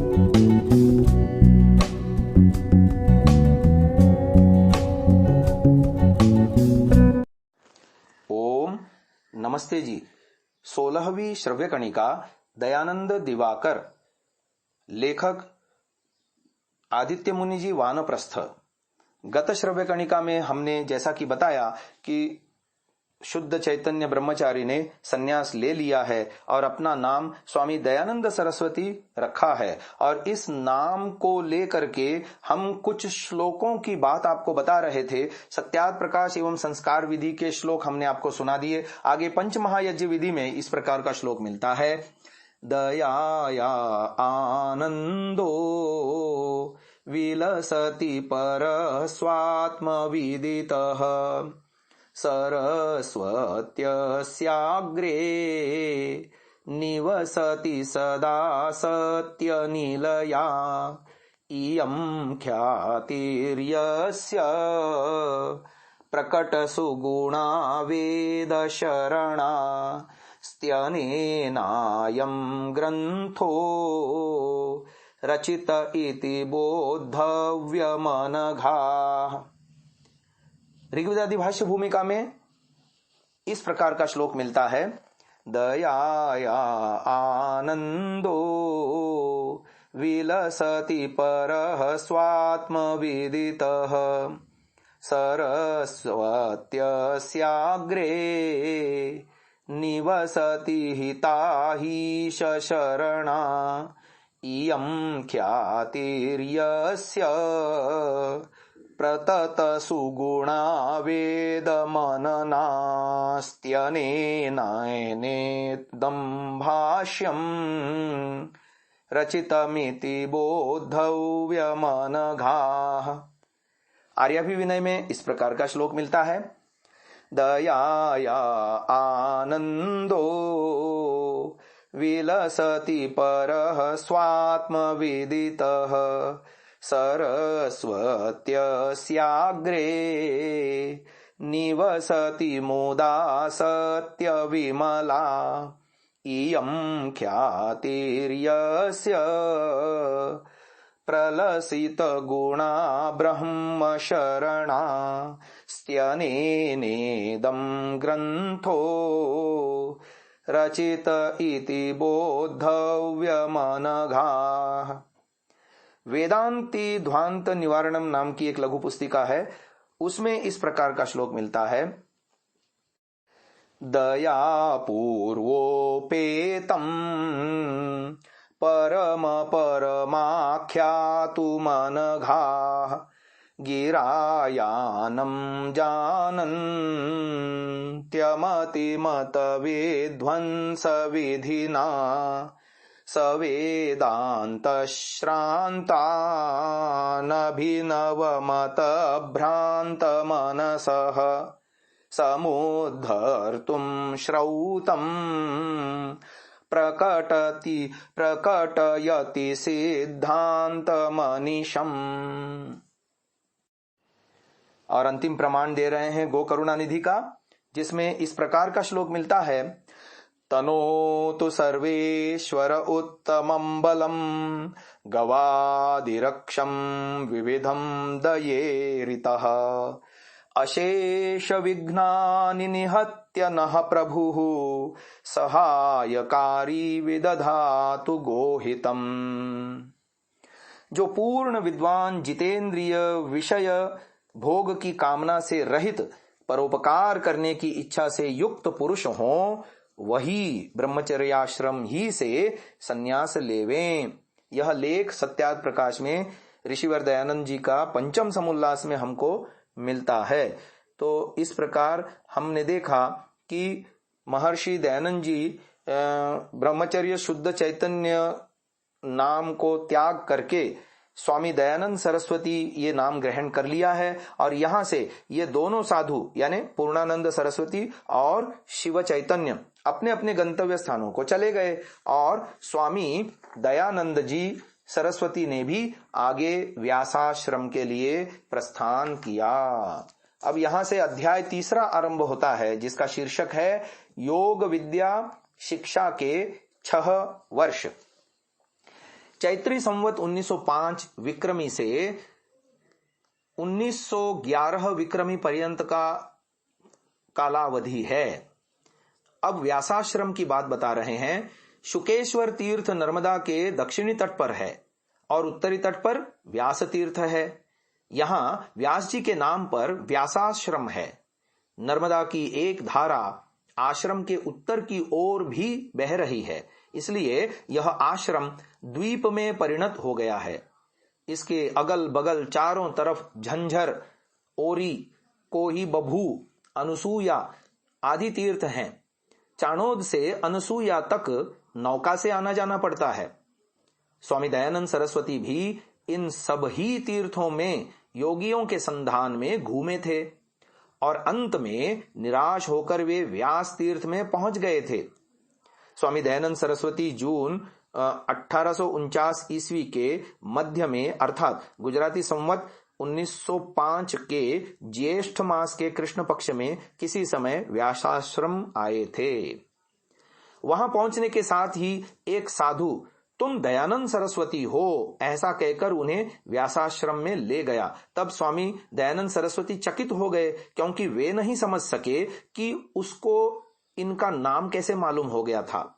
ओम नमस्ते जी। 16वीं श्रव्य कणिका दयानंद दिवाकर, लेखक आदित्य मुनि जी, वानप्रस्थ। गत श्रव्य कणिका में हमने जैसा कि बताया कि शुद्ध चैतन्य ब्रह्मचारी ने सन्यास ले लिया है और अपना नाम स्वामी दयानंद सरस्वती रखा है, और इस नाम को लेकर के हम कुछ श्लोकों की बात आपको बता रहे थे। सत्यार्थ प्रकाश एवं संस्कार विधि के श्लोक हमने आपको सुना दिए। आगे पंच महायज्ञ विधि में इस प्रकार का श्लोक मिलता है। दयाया आनंदो विलसति पर स्वात्म विदितः सरस्वत्यस्याग्रे निवसति सदा सत्यनिलया इयं ख्यातिर्यस्य प्रकटसुगुणा वेदशरणा स्त्यनेनायं ग्रन्थो रचित इति बोद्धव्यमनघा। ऋग्वेदादि भाष्य भूमिका में इस प्रकार का श्लोक मिलता है। दयाया आनंदो विलसति परः स्वात्म विदितः सरस्वत्यस्याग्रे निवसति हिताहीश शरणा इयं ख्यातिर्यस्य प्रतत सुगुणा वेदमननास्त्यनेनेदं भाष्यं रचितमिति बोद्धव्यमनघाः। आर्याभिविनय में इस प्रकार का श्लोक मिलता है। दयाया आनंदो विलसति परः स्वात्म विदितः सरस्वत्यस्याग्रे निवसति मुदा सत्यविमला इयं ख्यातिर्यस्य प्रलसितगुणा ब्रह्मशरणा स्त्यनेनेदं ग्रन्थो रचित इति बोद्धव्यमनघाः। वेदांति ध्वांत निवारणम नाम की एक लघु पुस्तिका है, उसमें इस प्रकार का श्लोक मिलता है। दया पूर्वोपेतम परम परमाख्यातुमनघाः गिरायानं जानन्त्यमतिमत विध्वंसविधिना सवेदान्तश्रान्तानभिनवमतभ्रान्तमनसः समुद्धर्तुं श्रौतं प्रकटयति सिद्धान्तमनिशम्। और अंतिम प्रमाण दे रहे हैं गो करुणा निधि का, जिसमें इस प्रकार का श्लोक मिलता है। तनोतु सर्वेश्वर उत्तमं बलम् गवादिरक्षं विविधं दयेरितः अशेष विघ्नानि निहत्य नः प्रभुः सहायकारी विदधातु गोहितम्। जो पूर्ण विद्वान, जितेंद्रिय, विषय भोग की कामना से रहित, परोपकार करने की इच्छा से युक्त पुरुष हों, वही ब्रह्मचर्याश्रम ही से संन्यास लेवें। यह लेख सत्यार्थ प्रकाश में ऋषिवर दयानंद जी का पंचम समुल्लास में हमको मिलता है। तो इस प्रकार हमने देखा कि महर्षि दयानंद जी ब्रह्मचर्य शुद्ध चैतन्य नाम को त्याग करके स्वामी दयानंद सरस्वती ये नाम ग्रहण कर लिया है, और यहां से ये दोनों साधु यानी पूर्णानंद सरस्वती और शिव चैतन्य अपने अपने गंतव्य स्थानों को चले गए, और स्वामी दयानंद जी सरस्वती ने भी आगे व्यासाश्रम के लिए प्रस्थान किया। अब यहां से अध्याय तीसरा आरंभ होता है, जिसका शीर्षक है योग विद्या शिक्षा के 6 वर्ष। चैत्री संवत 1905 विक्रमी से 1911 विक्रमी पर्यंत का कालावधि है। अब व्यासाश्रम की बात बता रहे हैं। शुकेश्वर तीर्थ नर्मदा के दक्षिणी तट पर है और उत्तरी तट पर व्यास तीर्थ है। यहां व्यास जी के नाम पर व्यासाश्रम है। नर्मदा की एक धारा आश्रम के उत्तर की ओर भी बह रही है, इसलिए यह आश्रम द्वीप में परिणत हो गया है। इसके अगल बगल चारों तरफ झंझर, ओरी, कोही बभू, अनसुया आदि तीर्थ हैं। चाणोद से अनसुया तक नौका से आना जाना पड़ता है। स्वामी दयानंद सरस्वती भी इन सभी तीर्थों में योगियों के संधान में घूमे थे और अंत में निराश होकर वे व्यास तीर्थ में पहुंच गए थे। स्वामी दयानंद सरस्वती जून 1849 ईस्वी के मध्य में अर्थात गुजराती संवत 1905 के ज्येष्ठ मास के कृष्ण पक्ष में किसी समय व्यासाश्रम आए थे। वहां पहुंचने के साथ ही एक साधु तुम दयानंद सरस्वती हो ऐसा कहकर उन्हें व्यासाश्रम में ले गया। तब स्वामी दयानंद सरस्वती चकित हो गए, क्योंकि वे नहीं समझ सके कि उसको इनका नाम कैसे मालूम हो गया था।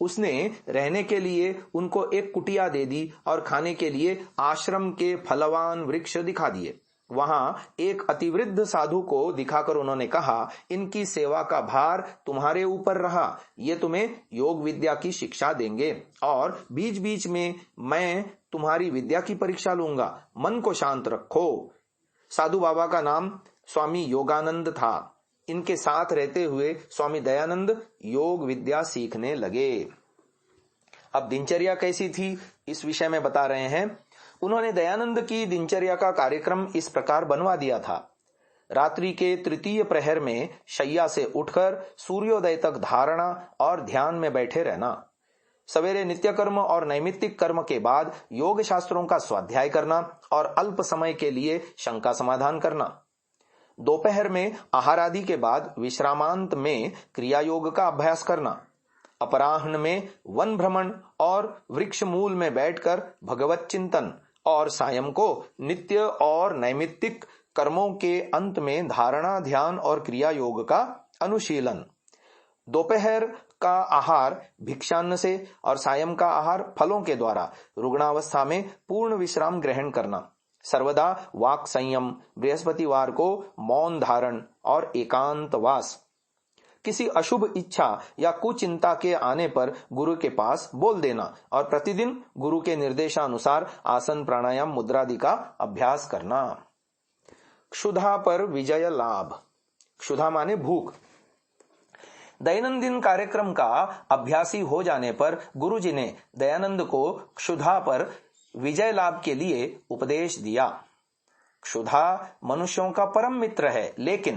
उसने रहने के लिए उनको एक कुटिया दे दी और खाने के लिए आश्रम के फलवान वृक्ष दिखा दिए। वहां एक अतिवृद्ध साधु को दिखाकर उन्होंने कहा, इनकी सेवा का भार तुम्हारे ऊपर रहा, ये तुम्हें योग विद्या की शिक्षा देंगे और बीच बीच में मैं तुम्हारी विद्या की परीक्षा लूंगा, मन को शांत रखो। साधु बाबा का नाम स्वामी योगानंद था। इनके साथ रहते हुए स्वामी दयानंद योग विद्या सीखने लगे। अब दिनचर्या कैसी थी इस विषय में बता रहे हैं। उन्होंने दयानंद की दिनचर्या का कार्यक्रम इस प्रकार बनवा दिया था। रात्रि के तृतीय प्रहर में शैया से उठकर सूर्योदय तक धारणा और ध्यान में बैठे रहना। सवेरे नित्य कर्म और नैमित्तिक कर्म के बाद योग शास्त्रों का स्वाध्याय करना और अल्प समय के लिए शंका समाधान करना। दोपहर में आहार आदि के बाद विश्रामांत में क्रिया योग का अभ्यास करना। अपराह्न में वन भ्रमण और वृक्ष मूल में बैठकर भगवत चिंतन और सायं को नित्य और नैमित्तिक कर्मों के अंत में धारणा, ध्यान और क्रिया योग का अनुशीलन। दोपहर का आहार भिक्षान्न से और सायं का आहार फलों के द्वारा रुग्णावस्था में पूर्ण विश्राम ग्रहण करना। सर्वदा वाक संयम, बृहस्पतिवार को मौन धारण और एकांतवास। किसी अशुभ इच्छा या कुचिंता के आने पर गुरु के पास बोल देना और प्रतिदिन गुरु के निर्देशानुसार आसन, प्राणायाम, मुद्रादि का अभ्यास करना। क्षुधा पर विजय लाभ। क्षुधा माने भूख। दैनंदिन कार्यक्रम का अभ्यासी हो जाने पर गुरुजी ने दयानंद को क्षुधा पर विजय लाभ के लिए उपदेश दिया। क्षुधा मनुष्यों का परम मित्र है, लेकिन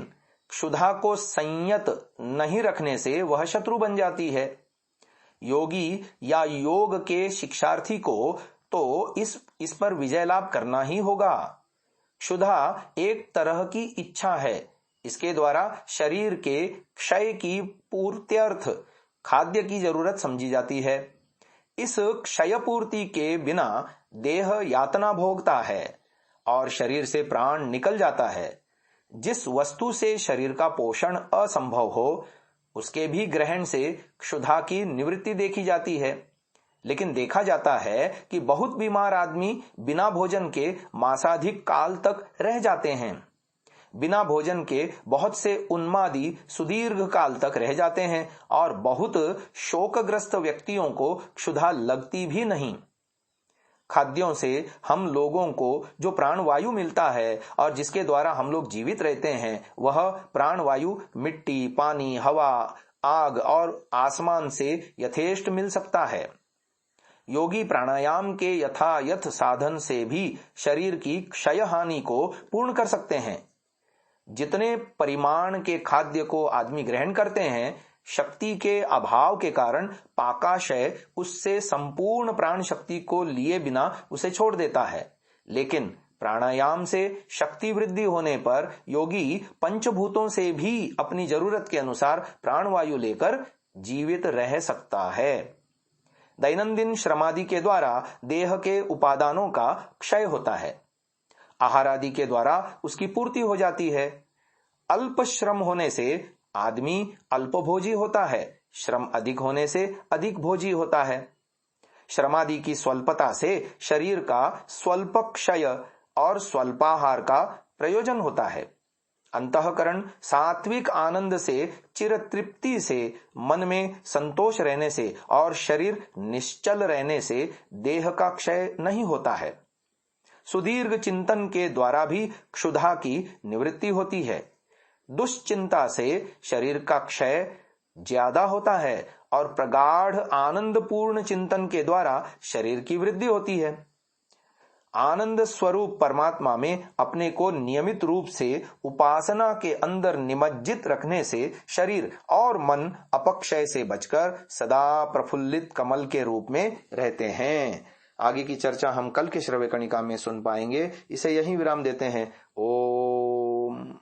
क्षुधा को संयत नहीं रखने से वह शत्रु बन जाती है। योगी या योग के शिक्षार्थी को तो इस पर विजय लाभ करना ही होगा। क्षुधा एक तरह की इच्छा है। इसके द्वारा शरीर के क्षय की पूर्त्यर्थ खाद्य की जरूरत समझी जाती है। इस क्षय पूर्ति के बिना देह यातना भोगता है और शरीर से प्राण निकल जाता है। जिस वस्तु से शरीर का पोषण असंभव हो उसके भी ग्रहण से क्षुधा की निवृत्ति देखी जाती है। लेकिन देखा जाता है कि बहुत बीमार आदमी बिना भोजन के मासाधिक काल तक रह जाते हैं। बिना भोजन के बहुत से उन्मादी सुदीर्घ काल तक रह जाते हैं और बहुत शोकग्रस्त व्यक्तियों को क्षुधा लगती भी नहीं। खाद्यों से हम लोगों को जो प्राणवायु मिलता है और जिसके द्वारा हम लोग जीवित रहते हैं, वह प्राणवायु मिट्टी, पानी, हवा, आग और आसमान से यथेष्ट मिल सकता है। योगी प्राणायाम के यथायथ साधन से भी शरीर की क्षय हानि को पूर्ण कर सकते हैं। जितने परिमाण के खाद्य को आदमी ग्रहण करते हैं, शक्ति के अभाव के कारण पाकाशय उससे संपूर्ण प्राण शक्ति को लिए बिना उसे छोड़ देता है। लेकिन प्राणायाम से शक्ति वृद्धि होने पर योगी पंचभूतों से भी अपनी जरूरत के अनुसार प्राणवायु लेकर जीवित रह सकता है। दैनंदिन श्रमादि के द्वारा देह के उपादानों का क्षय होता है। आहार आदि के द्वारा उसकी पूर्ति हो जाती है। अल्प श्रम होने से आदमी अल्पभोजी होता है, श्रम अधिक होने से अधिक भोजी होता है। श्रमादि की स्वल्पता से शरीर का स्वल्प क्षय और स्वल्पाहार का प्रयोजन होता है। अंतःकरण सात्विक आनंद से, चिर तृप्ति से, मन में संतोष रहने से और शरीर निश्चल रहने से देह का क्षय नहीं होता है। सुदीर्घ चिंतन के द्वारा भी क्षुधा की निवृत्ति होती है। दुश्चिंता से शरीर का क्षय ज्यादा होता है और प्रगाढ़ आनंद पूर्ण चिंतन के द्वारा शरीर की वृद्धि होती है। आनंद स्वरूप परमात्मा में अपने को नियमित रूप से उपासना के अंदर निमज्जित रखने से शरीर और मन अपक्षय से बचकर सदा प्रफुल्लित कमल के रूप में रहते हैं। आगे की चर्चा हम कल के श्रव्य कणिका में सुन पाएंगे। इसे यहीं विराम देते हैं। ओम।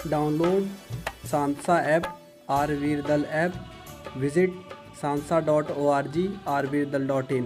डाउनलोड सांसा ऐप, आरवीरदल ऐप, विजिट sansa.org, rvirdal.in।